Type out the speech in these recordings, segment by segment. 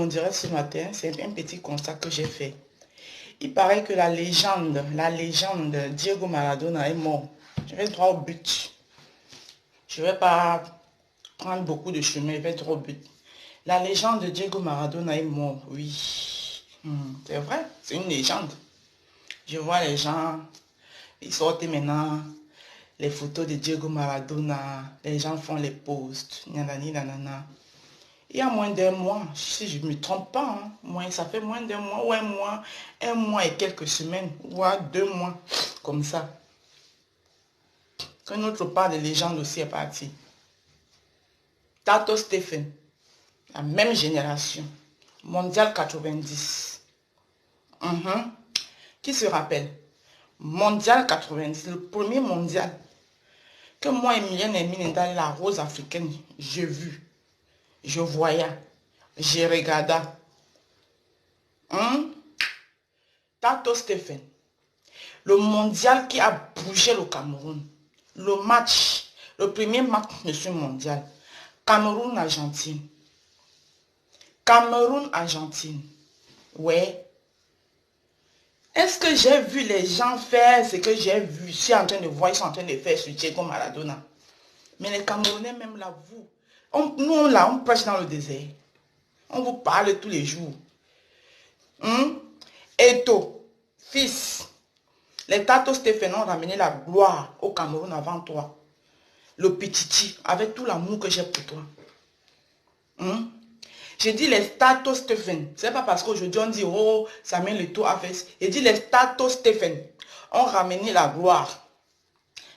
direct ce matin, c'est un petit constat que j'ai fait. Il paraît que la légende Diego Maradona est mort. Je vais droit au but. Je ne vais pas prendre beaucoup de chemin, je vais droit au but. La légende de Diego Maradona est mort, oui. C'est vrai, c'est une légende. Je vois les gens, ils sortent maintenant les photos de Diego Maradona, les gens font les posts, nanani, nanana. Il y a moins d'un mois, si je ne me trompe pas, ça fait moins d'un mois ou un mois et quelques semaines, ou 2 mois, comme ça, que notre part de légende aussi est partie. Tato Stephen, la même génération, mondial 90. Qui se rappelle? Mondial 90, le premier mondial que moi et Mylène Hermine dans la rose africaine, j'ai vu, je voyais, j'ai regardé. Tato Stephen, le mondial qui a bougé le Cameroun, le match, le premier match de ce mondial, Cameroun-Argentine. Cameroun-Argentine, ouais. Est-ce que j'ai vu les gens faire ce que j'ai vu? Je suis en train de voir, ils sont en train de faire sur Diego Maradona. Mais les Camerounais, même là, nous, on prêche dans le désert. On vous parle tous les jours. Eto, fils, les Tato Stephen ont ramené la gloire au Cameroun avant toi. Le Petiti, avec tout l'amour que j'ai pour toi. J'ai dit les Tato Stephen. C'est pas parce qu'aujourd'hui on dit, oh, Samuel Eto'o a fait. J'ai dit les Tato Stephen ont ramené la gloire.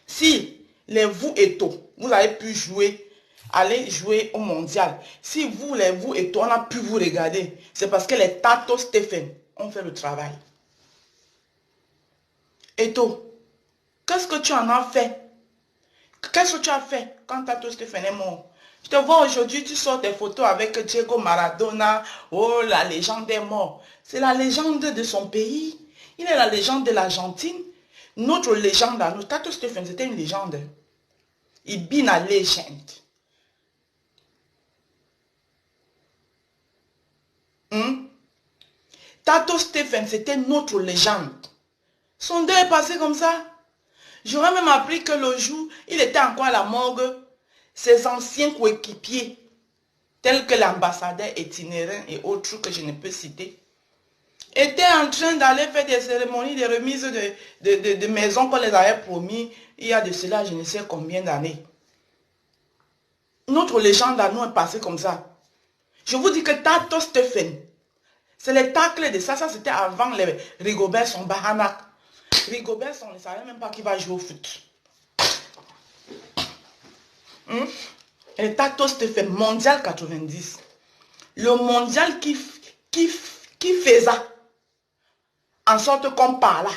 Si les vous Eto'o, vous avez pu jouer, aller jouer au mondial. Si vous, les vous Eto'o, on a pu vous regarder, c'est parce que les Tato Stephen ont fait le travail. Eto'o, qu'est-ce que tu en as fait? Qu'est-ce que tu as fait quand Tato Stephen est mort? Je te vois aujourd'hui, tu sors des photos avec Diego Maradona. Oh, la légende est morte. C'est la légende de son pays. Il est la légende de l'Argentine. Notre légende à nous, Tato Stephen, c'était une légende. Il been a legend. Tato Stephen, c'était notre légende. Son deuil est passé comme ça. J'aurais même appris que le jour, il était encore à la morgue. Ses anciens coéquipiers, tels que l'ambassadeur itinérant et autres que je ne peux citer, étaient en train d'aller faire des cérémonies de remise de maisons qu'on les avait promis il y a de cela je ne sais combien d'années. Notre légende à nous est passée comme ça. Je vous dis que Tato Stephen, c'est les tacles de ça. Ça c'était avant les Rigobert son Bahana. Rigobert on ne savait même pas qui va jouer au foot. Et Tato Stephen, mondial 90. Le mondial qui faisait en sorte qu'on parla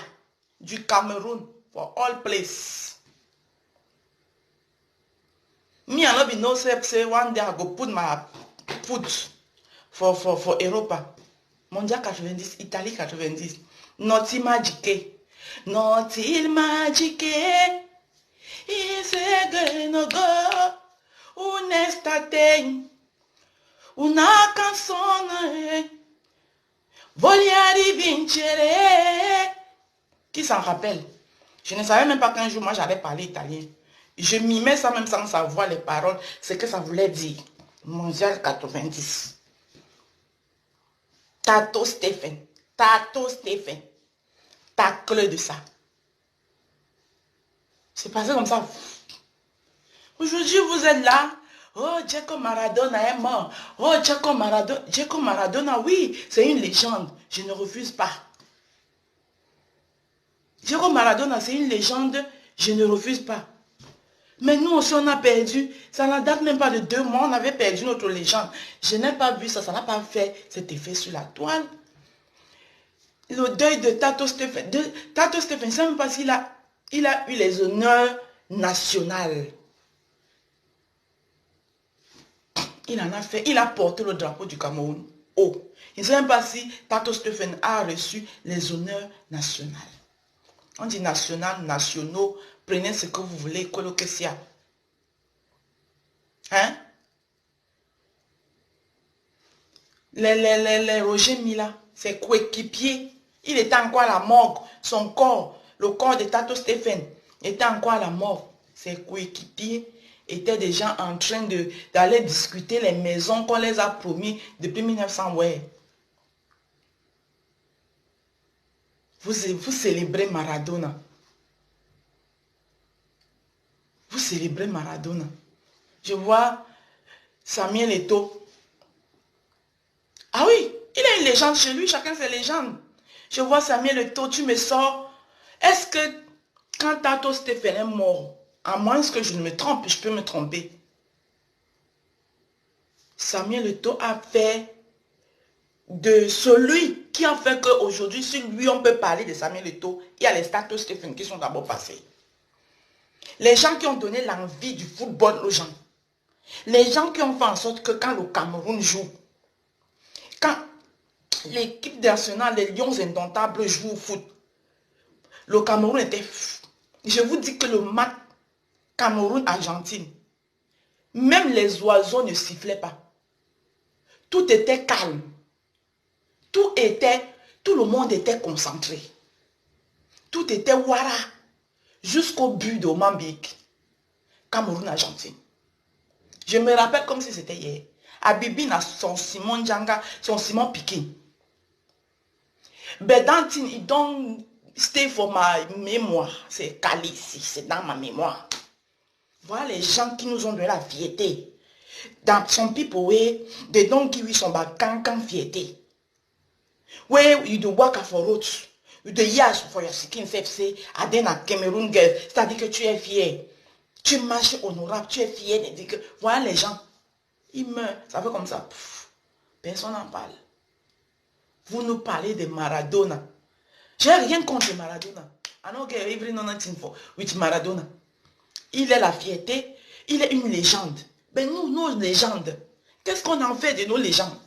du Cameroun for all place. Me and not be no say one day I go put my foot for Europa. Mondial 90, Italie 90. Not magique. Not magique. Is a gonna go. Un'estate. Una canzone. Vogliare vincere. Qui s'en rappelle? Je ne savais même pas qu'un jour, moi, j'allais parler italien. Je mimais ça même sans savoir les paroles, ce que ça voulait dire. Mondial 90. Tato Stephen. Tato Stephen. Tacle de ça. C'est passé comme ça. Aujourd'hui, vous êtes là. Oh, Diego Maradona est mort. Oh, Diego Maradona, oui, c'est une légende. Je ne refuse pas. Diego Maradona, c'est une légende. Je ne refuse pas. Mais nous aussi, on a perdu. Ça ne date même pas de 2 mois. On avait perdu notre légende. Je n'ai pas vu ça. Ça n'a pas fait cet effet sur la toile. Le deuil de Tato Stephen. Tato Stephen, je ne sais même pas s'il a eu les honneurs nationaux. Il en a fait. Il a porté le drapeau du Cameroun haut. Je ne sais même pas si Tato Stephen a reçu les honneurs nationaux. On dit national, nationaux. Prenez ce que vous voulez, coloquesia. Les Roger Mila, ses coéquipiers, il était encore à la morgue. Son corps, le corps de Tato Stephen, était encore à la morgue. Ses coéquipiers étaient déjà en train d'aller discuter les maisons qu'on les a promis depuis 1900. Ouais. Vous célébrez Maradona. Vous célébrez Maradona. Je vois Samuel Eto'o. Ah oui, il a une légende chez lui, chacun ses légendes. Je vois Samuel Eto'o, tu me sors. Est-ce que quand Tato Stephen est mort, à moins que je ne me trompe, je peux me tromper, Samuel Eto'o a fait de celui qui a fait qu'aujourd'hui, si lui on peut parler de Samuel Eto'o, il y a les Tato Stephen qui sont d'abord passés. Les gens qui ont donné l'envie du football aux gens. Les gens qui ont fait en sorte que quand le Cameroun joue, quand l'équipe nationale, les Lions indomptables jouent au foot, le Cameroun était... Je vous dis que le match Cameroun-Argentine, même les oiseaux ne sifflaient pas. Tout était calme. Tout le monde était concentré. Tout était wara. Jusqu'au but de Mambik. Cameroun-Argentine. Je me rappelle comme si c'était hier. Abibine a son Simon Djanga, son Simon Piquin. Bedantine, il don't stay for ma mémoire. C'est calé ici, c'est dans ma mémoire. Voilà les gens qui nous ont donné la fierté. Dans son people way, they don't give you some kankan fierté. Where you do work for roads, you do years for your skin say, Adena Cameroon girl, c'est-à-dire que tu es fier. Tu marches honorable, tu es fier de dire que, voilà les gens, ils meurent, ça fait comme ça. Pff, personne n'en parle. Vous nous parlez de Maradona. J'ai rien contre Maradona. I don't care even nothing for with Maradona. Il est la fierté, il est une légende. Mais nous, nos légendes, qu'est-ce qu'on en fait de nos légendes?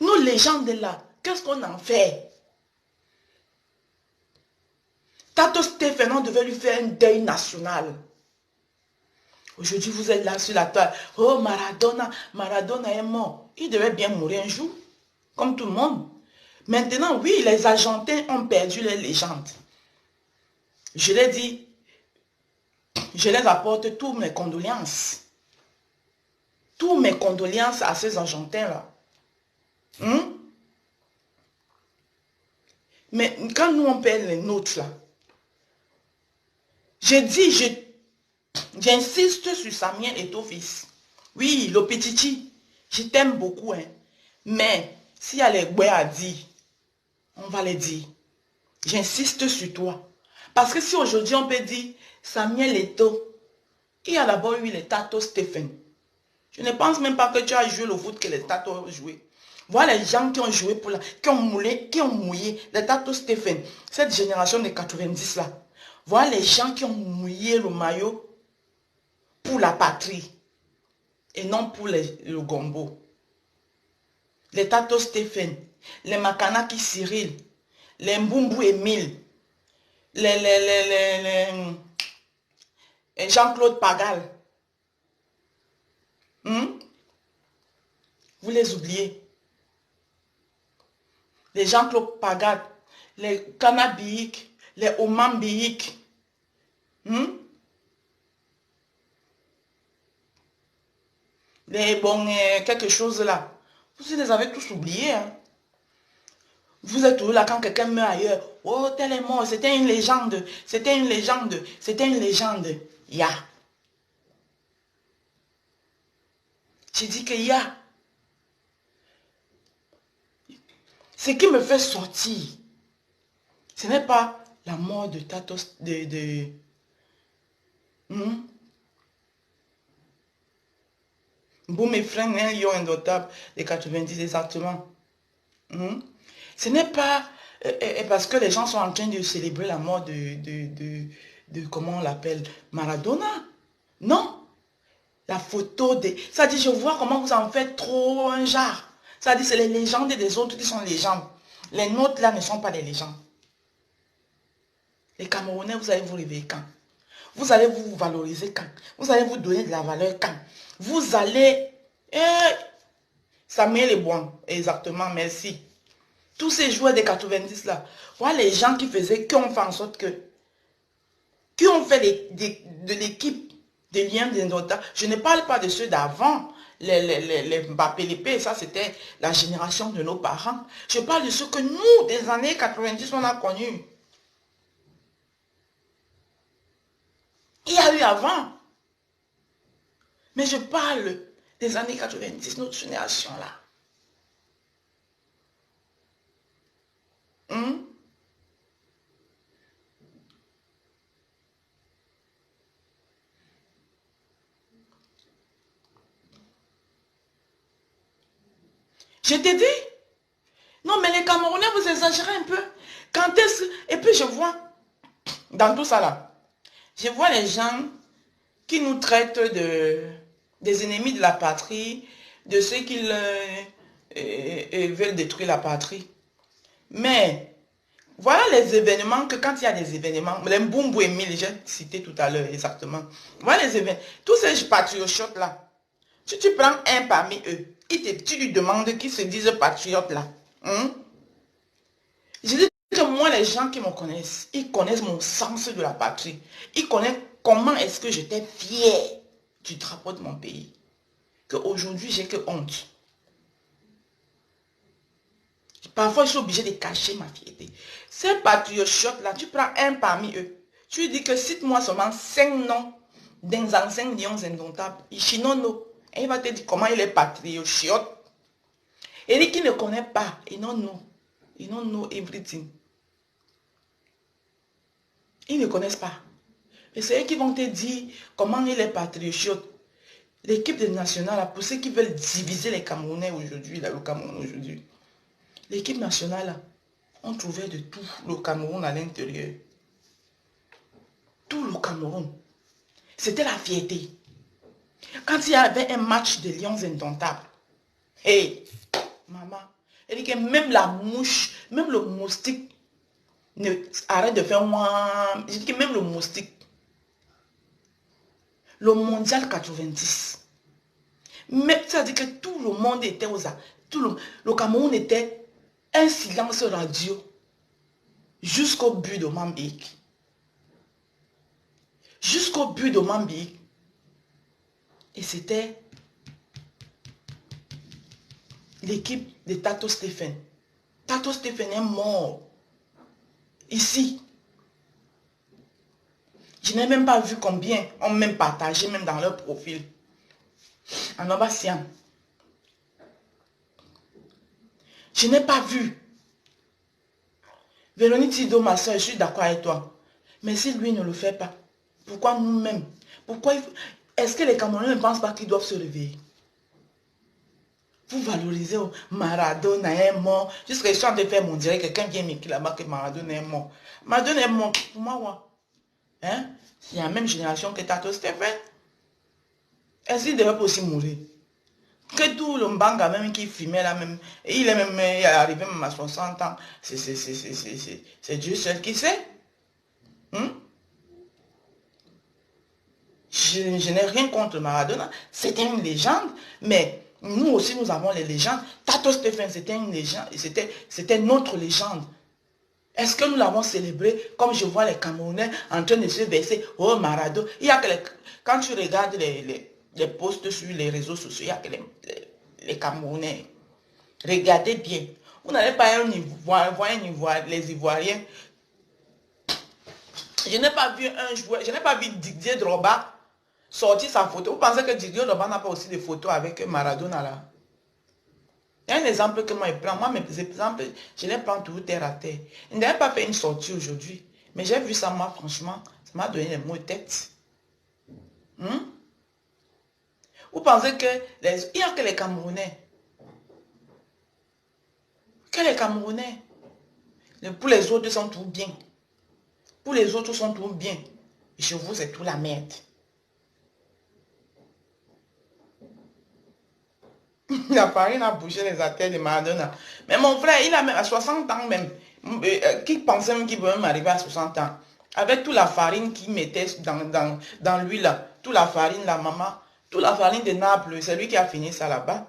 Nos légendes là, qu'est-ce qu'on en fait? Tato Stephen devait lui faire un deuil national. Aujourd'hui, vous êtes là sur la toile. Oh, Maradona, Maradona est mort. Il devait bien mourir un jour, comme tout le monde. Maintenant, oui, les Argentins ont perdu les légendes. Je l'ai dit, je les apporte toutes mes condoléances. Toutes mes condoléances à ces Argentins-là. Mais quand nous, on perd les nôtres, là, j'ai dit, j'insiste sur Samuel Eto'o fils. Oui, le petit, je t'aime beaucoup, hein. Mais s'il y a les bouets à dire, on va les dire. J'insiste sur toi. Parce que si aujourd'hui on peut dire Samuel Eto'o, il y a d'abord eu les Tato Stephen. Je ne pense même pas que tu as joué le foot que les Tato ont joué. Voilà les gens qui ont joué pour qui ont mouillé les Tato Stephen. Cette génération de 90 là. Voilà les gens qui ont mouillé le maillot pour la patrie et non pour le gombo. Les Tato Stephen, les Makanaki Cyril, les Mbumbu Emile, les Jean-Claude Pagal. Vous les oubliez. Les Jean-Claude Pagal, les Canabiques, les Omambiques. Les bons, quelque chose là. Vous les avez tous oubliés. Hein? Vous êtes toujours là quand quelqu'un meurt ailleurs. Oh, tel est mort, c'était une légende. C'était une légende. C'était une légende. Ya. J'ai dit que ya. Ce qui me fait sortir, ce n'est pas la mort de Tatos, Bon, mes frères, un lion indotable de 90 exactement. Ce n'est pas parce que les gens sont en train de célébrer la mort de comment on l'appelle, Maradona. Non. La photo de... Ça dit, je vois comment vous en faites trop un genre. Ça dit, c'est les légendes des autres qui sont légendes. Les nôtres là ne sont pas des légendes. Les Camerounais, vous allez vous réveiller quand? Vous allez vous valoriser quand? Vous allez vous donner de la valeur quand? Vous allez... Samuel Eboang, exactement, merci. Tous ces joueurs des 90 là, voilà les gens qui faisaient, qui ont fait en sorte que, qui ont fait de l'équipe des liens d'Indota. Je ne parle pas de ceux d'avant, les Mbappé, les P, ça c'était la génération de nos parents. Je parle de ceux que nous, des années 90, on a connus. Il y a eu avant. Mais je parle des années 90, notre génération-là. Je t'ai dit, non mais les Camerounais, vous exagérez un peu. Quand est-ce... Et puis je vois, dans tout ça là, je vois les gens qui nous traitent des ennemis de la patrie, de ceux qui veulent détruire la patrie. Mais voilà les événements que quand il y a des événements, les Mbumbu Emile, j'ai cité tout à l'heure exactement. Voilà les événements, tous ces patriotes là, si tu prends un parmi eux, tu lui demandes qui se disent patriotes là. Je dis que moi, les gens qui me connaissent, ils connaissent mon sens de la patrie. Ils connaissent comment est-ce que j'étais fier du drapeau de mon pays. Qu'aujourd'hui, j'ai que honte. Parfois, je suis obligé de cacher ma fierté. Ces patriotes-là, tu prends un parmi eux. Tu lui dis que cite-moi seulement 5 noms des anciens lions indomptables. Ishinono. Et il va te dire comment il est patriote. Et lui qui ne connaît pas, il don't know. Ils don't know everything. Ils ne connaissent pas. Et c'est eux qui vont te dire comment il est patriote. L'équipe nationale, pour ceux qui veulent diviser les Camerounais aujourd'hui, le Cameroun aujourd'hui, l'équipe nationale, on trouvait de tout le Cameroun à l'intérieur. Tout le Cameroun. C'était la fierté. Quand il y avait un match de Lions indomptables, hey, maman, elle dit que même la mouche, même le moustique, arrête de faire moi. Je dis que même le moustique, le mondial 90, mais ça veut dire que tout le monde était aux arts. Le Cameroun était un silence radio jusqu'au but de Mambik. Jusqu'au but de Mambik. Et c'était l'équipe de Tato Stephen. Tato Stephen est mort. Ici. Je n'ai même pas vu combien on même partagé, même dans leur profil. En Obassian. Je n'ai pas vu. Véronique Tido, ma soeur, je suis d'accord avec toi. Mais si lui ne le fait pas, pourquoi nous-mêmes? Pourquoi est-ce que les Camerounais ne pensent pas qu'ils doivent se réveiller? Vous valorisez Maradona est mort. Jusqu'à je suis en train de faire mon direct, quelqu'un vient m'écrire là-bas que Maradona est mort. Maradona est mort. Pour moi, ouais. Hein? C'est la même génération que Tato Stephen. Est-ce qu'il devait pas aussi mourir? Que tout le Mbanga même qui filmait là même, et il est même arrivé même à 60 ans. C'est Dieu seul qui sait. Je n'ai rien contre Maradona. C'était une légende, mais nous aussi nous avons les légendes. Tato Stephen, c'était une légende, c'était notre légende. Est-ce que nous l'avons célébré comme je vois les Camerounais en train de se verser? Oh Maradona. Il y a que quand tu regardes les posts sur les réseaux sociaux, il y a que les Camerounais. Regardez bien. Vous n'allez pas voir les Ivoiriens. Je n'ai pas vu un joueur, je n'ai pas vu Didier Drogba sortir sa photo. Vous pensez que Didier Drogba n'a pas aussi des photos avec Maradona là? Il y a un exemple que moi je prends. Moi, mes exemples, je les prends toujours terre à terre. Il n'avait pas fait une sortie aujourd'hui. Mais j'ai vu ça, moi, franchement, ça m'a donné les mots de tête. Vous pensez que il n'y a que les Camerounais. Que les Camerounais. Pour les autres, ils sont tout bien. Pour les autres, ils sont tout bien. Et chez vous, c'est tout la merde. La farine a bougé les artères de Maradona. Mais mon frère, il a même à 60 ans même. Qui pensait même qu'il peut même arriver à 60 ans? Avec toute la farine qu'il mettait dans l'huile, toute la farine, la maman, toute la farine de Naples, c'est lui qui a fini ça là-bas.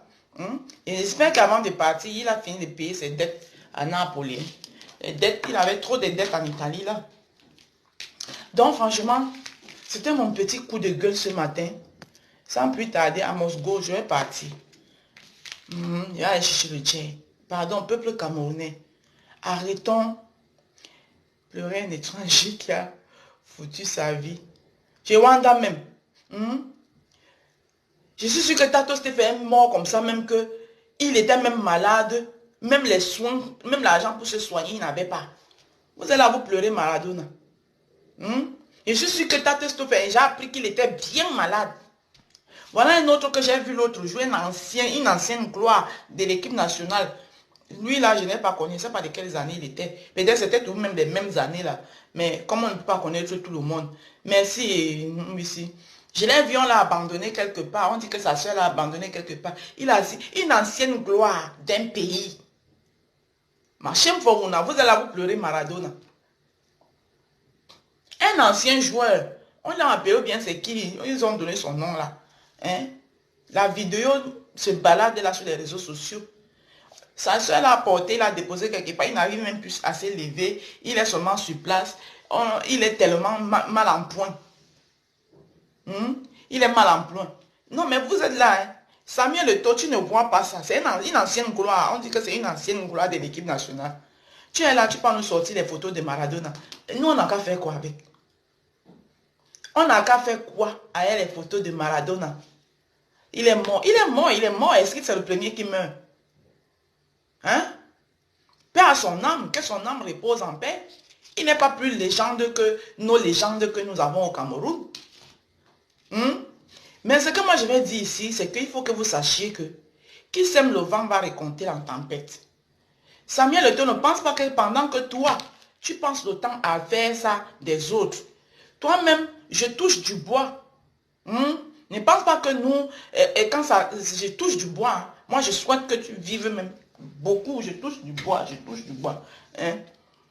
Et j'espère qu'avant de partir, il a fini de payer ses dettes à Naples. Les dettes, il avait trop de dettes en Italie là. Donc franchement, c'était mon petit coup de gueule ce matin. Sans plus tarder, à Moscou, je vais partir. Je vais aller chercher le tchèque. Pardon, peuple camerounais. Arrêtons pleurer un étranger qui a foutu sa vie. Chez Wanda même. Je suis sûr que Tato Stéphane est mort comme ça, même que il était même malade. Même les soins, même l'argent pour se soigner, il n'avait pas. Vous allez vous pleurer Maradona. Je suis sûr que Tato Stéphane, j'ai appris qu'il était bien malade. Voilà un autre que j'ai vu l'autre jour, une ancienne gloire de l'équipe nationale. Lui là, je n'ai pas connu, je ne sais pas de quelles années il était. Peut-être c'était tout de même les mêmes années là. Mais comme on ne peut pas connaître tout le monde. Merci, ici. Je l'ai vu, on l'a abandonné quelque part. On dit que sa soeur l'a abandonné quelque part. Il a dit, une ancienne gloire d'un pays. Machem Foruna, vous allez vous pleurer Maradona. Un ancien joueur. On l'a appelé bien, c'est qui? Ils ont donné son nom là. La vidéo se balade là sur les réseaux sociaux. Sa soeur l'a apporté, il l'a déposé quelque part. Il n'arrive même plus à se lever. Il est seulement sur place. Il est tellement mal en point. Il est mal en point. Non, mais vous êtes là. Samuel Eto'o, tu ne vois pas ça. C'est une ancienne gloire. On dit que c'est une ancienne gloire de l'équipe nationale. Tu es là, tu peux nous sortir les photos de Maradona. Et nous, on n'a qu'à faire quoi avec? On n'a qu'à faire quoi avec les photos de Maradona? Il est mort. Il est mort, il est mort. Est-ce que c'est le premier qui meurt? Paix à son âme, que son âme repose en paix. Il n'est pas plus légende que nos légendes que nous avons au Cameroun. Mais ce que moi je vais dire ici, c'est qu'il faut que vous sachiez que qui sème le vent va récolter la tempête. Samuel Eto'o, ne pense pas que pendant que toi, tu penses le temps à faire ça des autres. Toi-même, je touche du bois. Ne pense pas que nous, et quand ça, je touche du bois, moi je souhaite que tu vives même beaucoup, je touche du bois, je touche du bois.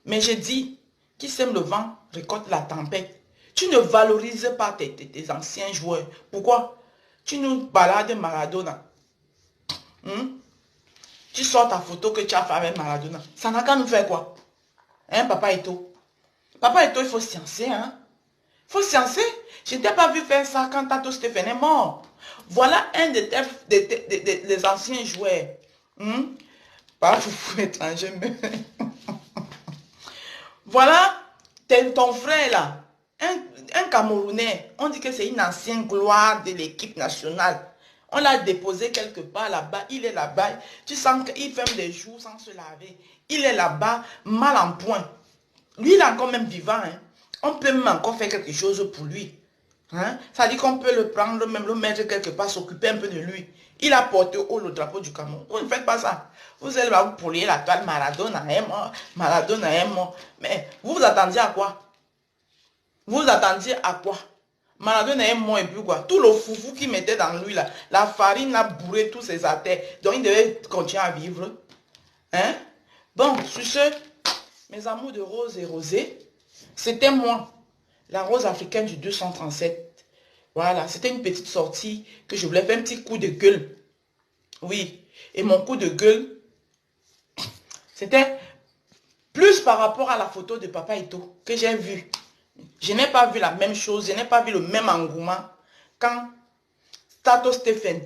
Mais je dis, qui sème le vent récolte la tempête. Tu ne valorises pas tes anciens joueurs. Pourquoi? Tu nous balades Maradona. Tu sors ta photo que tu as fait avec Maradona. Ça n'a qu'à nous faire quoi? Papa Eto'o. Papa Eto'o, il faut sciencer, Il faut sciencer. Je ne t'ai pas vu faire ça quand Tato Stéphane est mort. Voilà un des anciens joueurs. Pas fou étranger, mais... Voilà ton frère là. Un Camerounais. On dit que c'est une ancienne gloire de l'équipe nationale. On l'a déposé quelque part là-bas. Il est là-bas. Tu sens qu'il fait des jours sans se laver. Il est là-bas, mal en point. Lui, il est encore même vivant. On peut même encore faire quelque chose pour lui. Ça dit qu'on peut le prendre, même le mettre quelque part, s'occuper un peu de lui. Il a porté haut le drapeau du Cameroun. Vous ne faites pas ça. Vous allez vous pourriez la toile. Maradona est mort. Maradona est mort. Mais vous vous attendiez à quoi? Vous vous attendiez à quoi? Maradona est mort et puis quoi? Tout le foufou qu'il mettait dans lui là, la farine a bourré tous ses artères. Donc il devait continuer à vivre. Bon, sur ce, mes amours de rose et rosé, c'était moi, la rose africaine du 237. Voilà, c'était une petite sortie que je voulais faire un petit coup de gueule. Oui, et mon coup de gueule, c'était plus par rapport à la photo de Papa Eto'o que j'ai vu. Je n'ai pas vu la même chose, je n'ai pas vu le même engouement quand Tato Stéphane,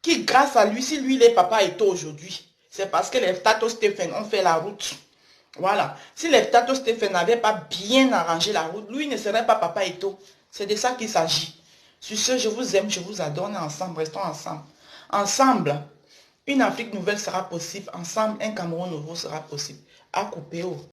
qui grâce à lui, si lui il est Papa Eto'o aujourd'hui, c'est parce que les Tato Stéphane ont fait la route. Voilà. Si les Tato Stéphane n'avaient pas bien arrangé la route, lui ne serait pas Papa Eto'o. C'est de ça qu'il s'agit. Sur ce, je vous aime, je vous adore. Ensemble, restons ensemble. Ensemble, une Afrique nouvelle sera possible. Ensemble, un Cameroun nouveau sera possible. À couper.